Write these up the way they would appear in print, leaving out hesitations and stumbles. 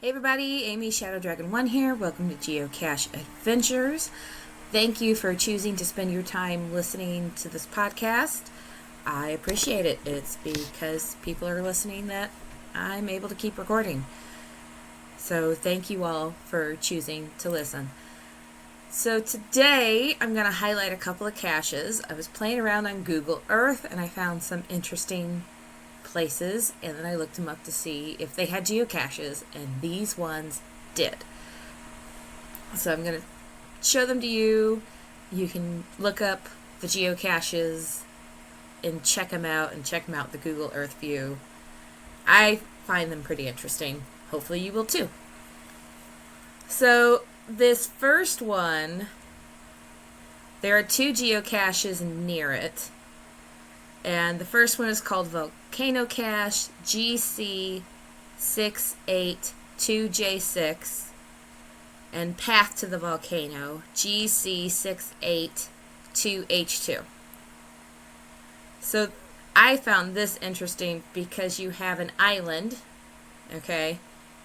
Hey everybody, Amy Shadow Dragon 1 here. Welcome to Geocache Adventures. Thank you for choosing to spend your time listening to this podcast. I appreciate it. It's because people are listening that I'm able to keep recording. So thank you all for choosing to listen. So today I'm going to highlight a couple of caches. I was playing around on Google Earth and I found some interesting places, and then I looked them up to see if they had geocaches, and these ones did. So I'm going to show them to you. You can look up the geocaches and check them out the Google Earth view. I find them pretty interesting. Hopefully you will too. So this first one, there are two geocaches near it. And the first one is called Volcano Cache GC682J6 and Path to the Volcano GC682H2. So I found this interesting because you have an island, okay?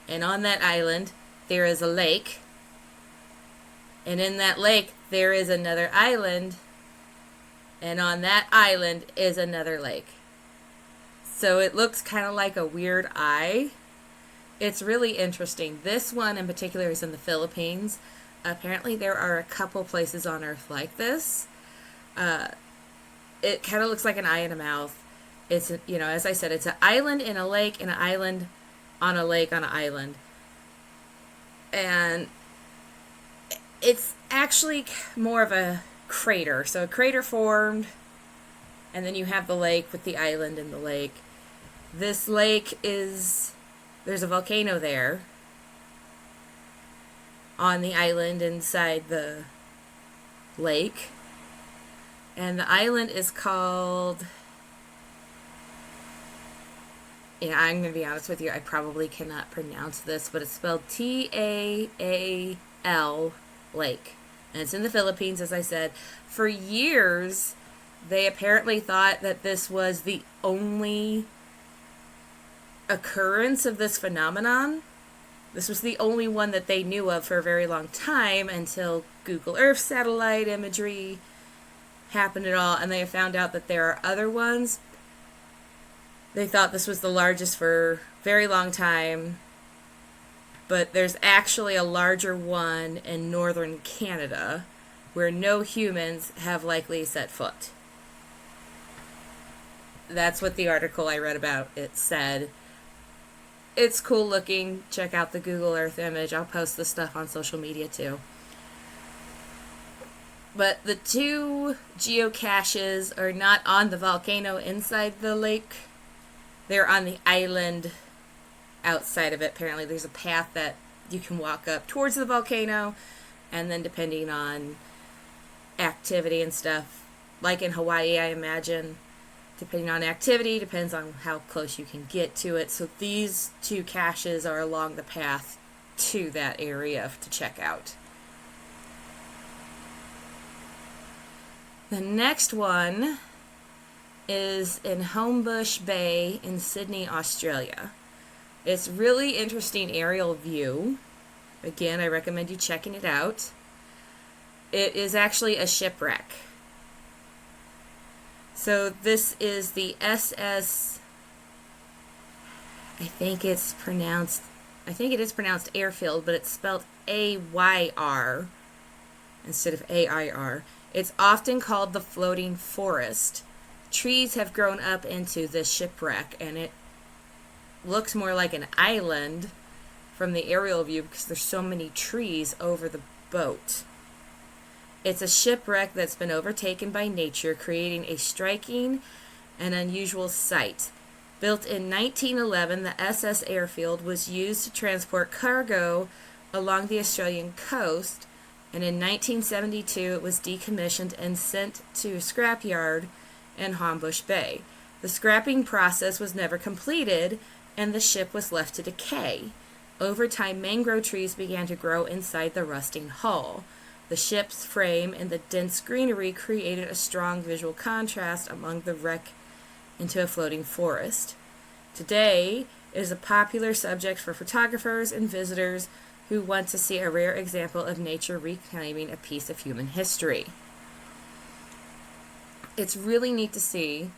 And on that island there is a lake. And in that lake there is another island. And on that island is another lake. So it looks kind of like a weird eye. It's really interesting. This one in particular is in the Philippines. Apparently there are a couple places on Earth like this. It kind of looks like an eye and a mouth. It's, as I said, it's an island in a lake and an island on a lake on an island. And it's actually more of a crater. So a crater formed, and then you have the lake with the island and the lake. This lake there's a volcano there on the island inside the lake. And the island is called, I'm going to be honest with you, I probably cannot pronounce this, but it's spelled Taal Lake. And it's in the Philippines, as I said. For years, they apparently thought that this was the only occurrence of this phenomenon. This was the only one that they knew of for a very long time until Google Earth satellite imagery happened at all, and they found out that there are other ones. They thought this was the largest for a very long time. But there's actually a larger one in northern Canada where no humans have likely set foot. That's what the article I read about it said. It's cool looking. Check out the Google Earth image. I'll post this stuff on social media too. But the two geocaches are not on the volcano inside the lake. They're on the island outside of it. Apparently there's a path that you can walk up towards the volcano, and then depending on activity and stuff, like in Hawaii, I imagine, depending on activity, depends on how close you can get to it. So these two caches are along the path to that area to check out. The next one is in Homebush Bay in Sydney, Australia. It's really interesting aerial view. Again, I recommend you checking it out. It is actually a shipwreck. So this is the I think it is pronounced Ayrfield, but it's spelled Ayr instead of Air. It's often called the floating forest. Trees have grown up into this shipwreck, and it looks more like an island from the aerial view because there's so many trees over the boat. It's a shipwreck that's been overtaken by nature, creating a striking and unusual sight. Built in 1911, the SS Ayrfield was used to transport cargo along the Australian coast, and in 1972 it was decommissioned and sent to a scrapyard in Homebush Bay. The scrapping process was never completed, and the ship was left to decay. Over time, mangrove trees began to grow inside the rusting hull. The ship's frame and the dense greenery created a strong visual contrast among the wreck into a floating forest. Today, It is a popular subject for photographers and visitors who want to see a rare example of nature reclaiming a piece of human history. It's really neat to see,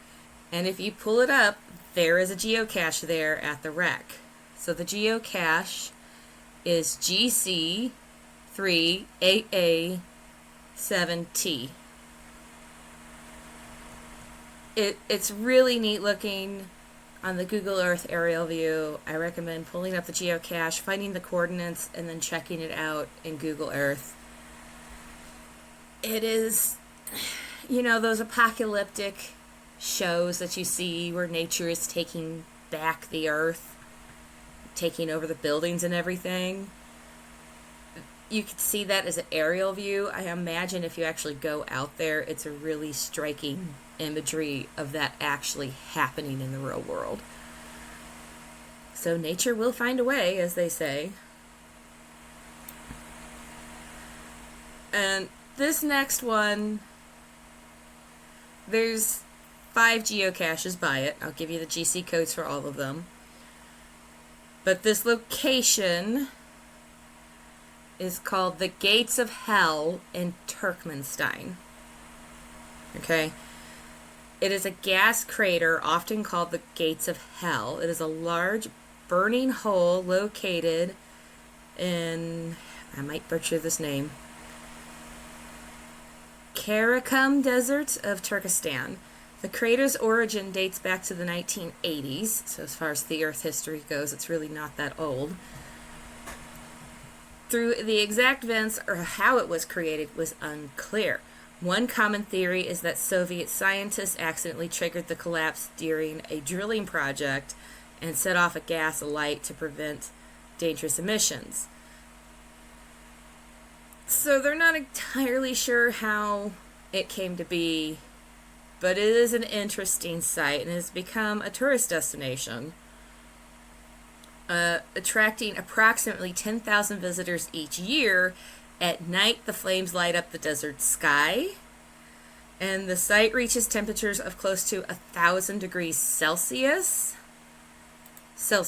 and if you pull it up, there is a geocache there at the wreck. So the geocache is GC3AA7T. It's really neat looking on the Google Earth aerial view. I recommend pulling up the geocache, finding the coordinates, and then checking it out in Google Earth. It is, those apocalyptic shows that you see where nature is taking back the earth, taking over the buildings and everything. You could see that as an aerial view. I imagine if you actually go out there, it's a really striking imagery of that actually happening in the real world. So nature will find a way, as they say. And this next one, there's 5 geocaches by it. I'll give you the GC codes for all of them. But this location is called the Gates of Hell in Turkmenistan. Okay? It is a gas crater often called the Gates of Hell. It is a large burning hole located in, I might butcher this name, Karakum Desert of Turkestan. The crater's origin dates back to the 1980s, so as far as the Earth history goes, it's really not that old. Through the exact events or how it was created was unclear. One common theory is that Soviet scientists accidentally triggered the collapse during a drilling project and set off a gas alight to prevent dangerous emissions. So they're not entirely sure how it came to be, but it is an interesting site and has become a tourist destination, attracting approximately 10,000 visitors each year. At night, the flames light up the desert sky, and the site reaches temperatures of close to 1,000 degrees Celsius. So I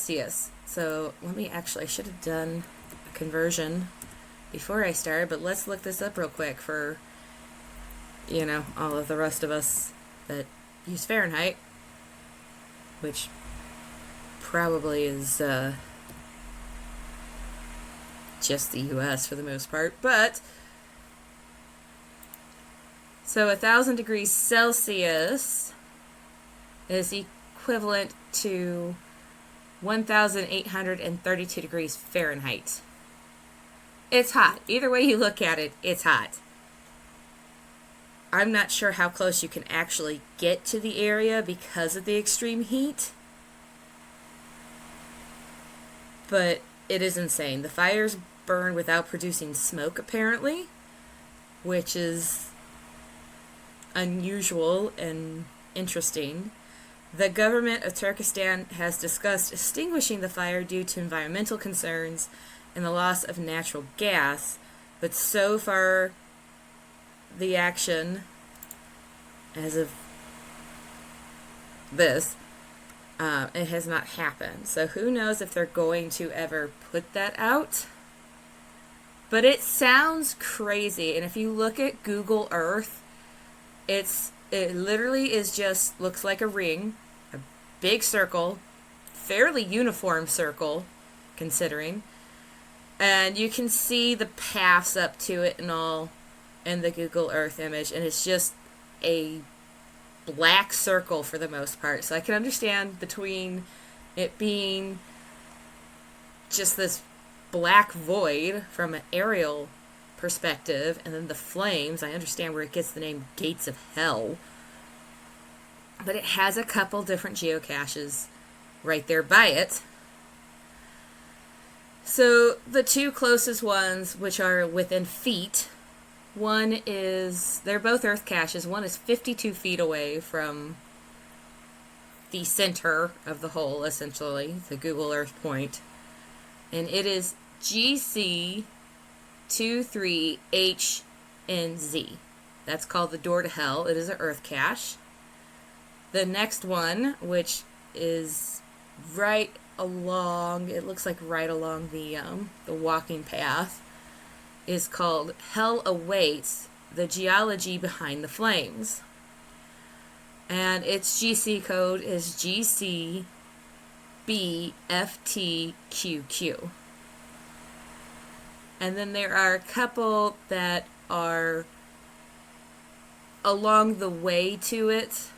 should have done a conversion before I started, but let's look this up real quick for, all of the rest of us that use Fahrenheit, which probably is just the US for the most part, but so 1,000 degrees Celsius is equivalent to 1,832 degrees Fahrenheit. It's hot. Either way you look at it, it's hot. I'm not sure how close you can actually get to the area because of the extreme heat, but it is insane. The fires burn without producing smoke, apparently, which is unusual and interesting. The government of Turkestan has discussed extinguishing the fire due to environmental concerns and the loss of natural gas, but so far the action, as of this, it has not happened. So who knows if they're going to ever put that out. But it sounds crazy. And if you look at Google Earth, it literally is just looks like a ring, a big circle, fairly uniform circle, considering. And you can see the paths up to it and all in the Google Earth image. And it's just a black circle for the most part. So I can understand between it being just this black void from an aerial perspective and then the flames. I understand where it gets the name Gates of Hell. But it has a couple different geocaches right there by it. So the two closest ones, which are within feet, they're both earth caches. One is 52 feet away from the center of the hole, essentially, the Google Earth point. And it is GC23HNZ. That's called the Door to Hell. It is an earth cache. The next one, which is right along, it looks like right along the walking path, is called Hell Awaits, the Geology Behind the Flames. And its GC code is GCBFTQQ. And then there are a couple that are along the way to it.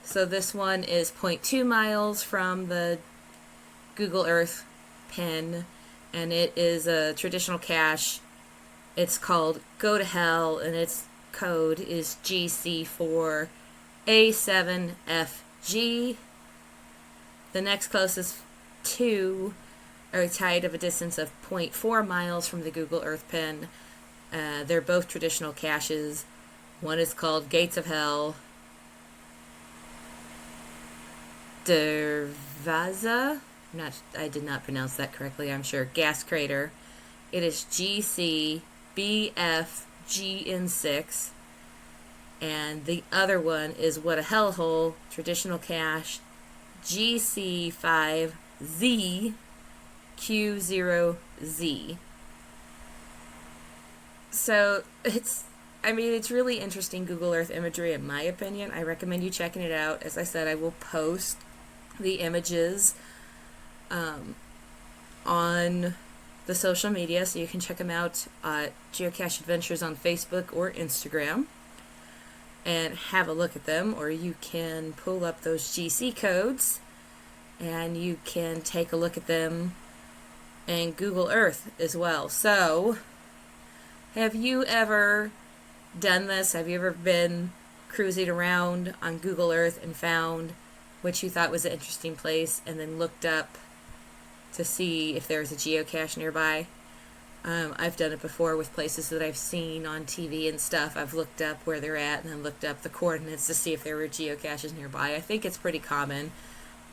So this one is 0.2 miles from the Google Earth pin, and it is a traditional cache. It's called Go to Hell, and its code is GC4A7FG. The next closest two are tied of a distance of 0.4 miles from the Google Earth pin. They're both traditional caches. One is called Gates of Hell. Dervaza? I did not pronounce that correctly, I'm sure. Gas Crater. It is GCBFGN6. And the other one is What a Hellhole, traditional cache, GC5ZQ0Z. So it's really interesting Google Earth imagery in my opinion. I recommend you checking it out. As I said, I will post the images on the social media, so you can check them out at Geocache Adventures on Facebook or Instagram and have a look at them, or you can pull up those GC codes and you can take a look at them in Google Earth as well. So, have you ever done this? Have you ever been cruising around on Google Earth and found what you thought was an interesting place and then looked up to see if there was a geocache nearby? I've done it before with places that I've seen on TV and stuff. I've looked up where they're at and then looked up the coordinates to see if there were geocaches nearby. I think it's pretty common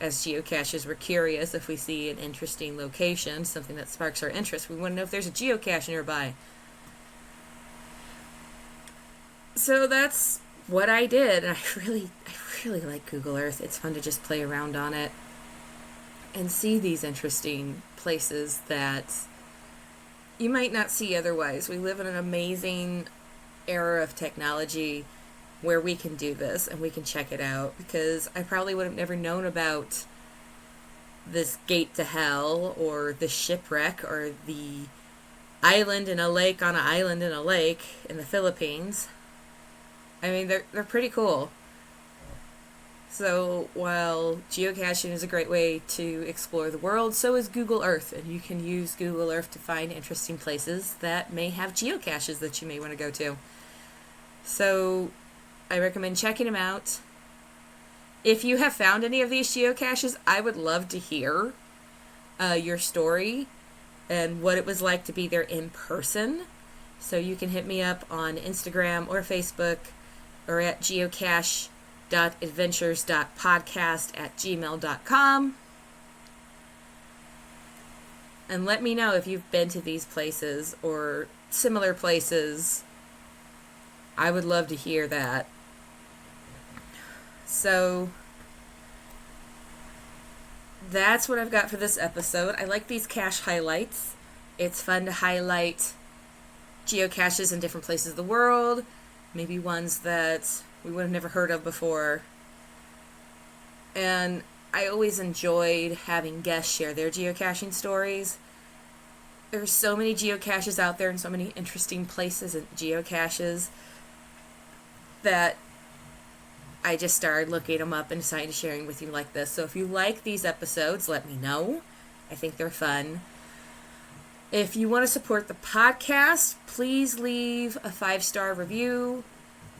as geocaches. We're curious if we see an interesting location, something that sparks our interest. We want to know if there's a geocache nearby. So that's what I did. And I really like Google Earth. It's fun to just play around on it and see these interesting places that you might not see otherwise. We live in an amazing era of technology where we can do this and we can check it out, because I probably would have never known about this gate to hell or the shipwreck or the island in a lake on an island in a lake in the Philippines. I mean, they're pretty cool. So while geocaching is a great way to explore the world, so is Google Earth, and you can use Google Earth to find interesting places that may have geocaches that you may want to go to. So I recommend checking them out. If you have found any of these geocaches, I would love to hear your story and what it was like to be there in person. So you can hit me up on Instagram or Facebook or at geocache.adventures.podcast@gmail.com. And let me know if you've been to these places or similar places. I would love to hear that. So that's what I've got for this episode. I like these cache highlights. It's fun to highlight geocaches in different places of the world, maybe ones that we would have never heard of before. And I always enjoyed having guests share their geocaching stories. There's so many geocaches out there and so many interesting places and geocaches that I just started looking them up and decided to sharing with you like this. So if you like these episodes, let me know. I think they're fun. If you want to support the podcast, please leave a 5-star review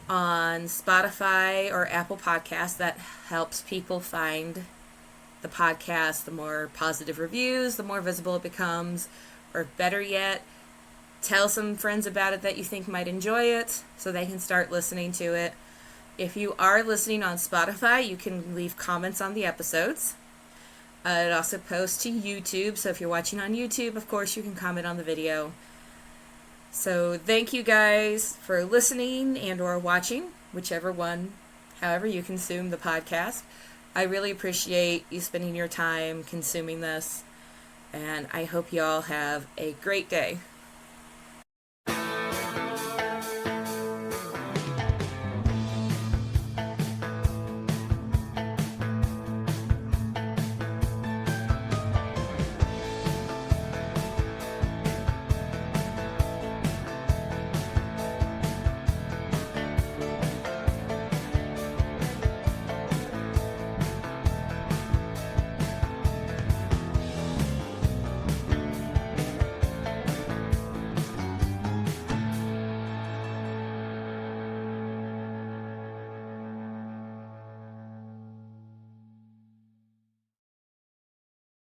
on Spotify or Apple Podcasts. That helps people find the podcast. The more positive reviews, the more visible it becomes. Or better yet, tell some friends about it that you think might enjoy it so they can start listening to it. If you are listening on Spotify, you can leave comments on the episodes. It also posts to YouTube, so if you're watching on YouTube, of course, you can comment on the video. So thank you guys for listening and or watching, whichever one, however you consume the podcast. I really appreciate you spending your time consuming this, and I hope you all have a great day.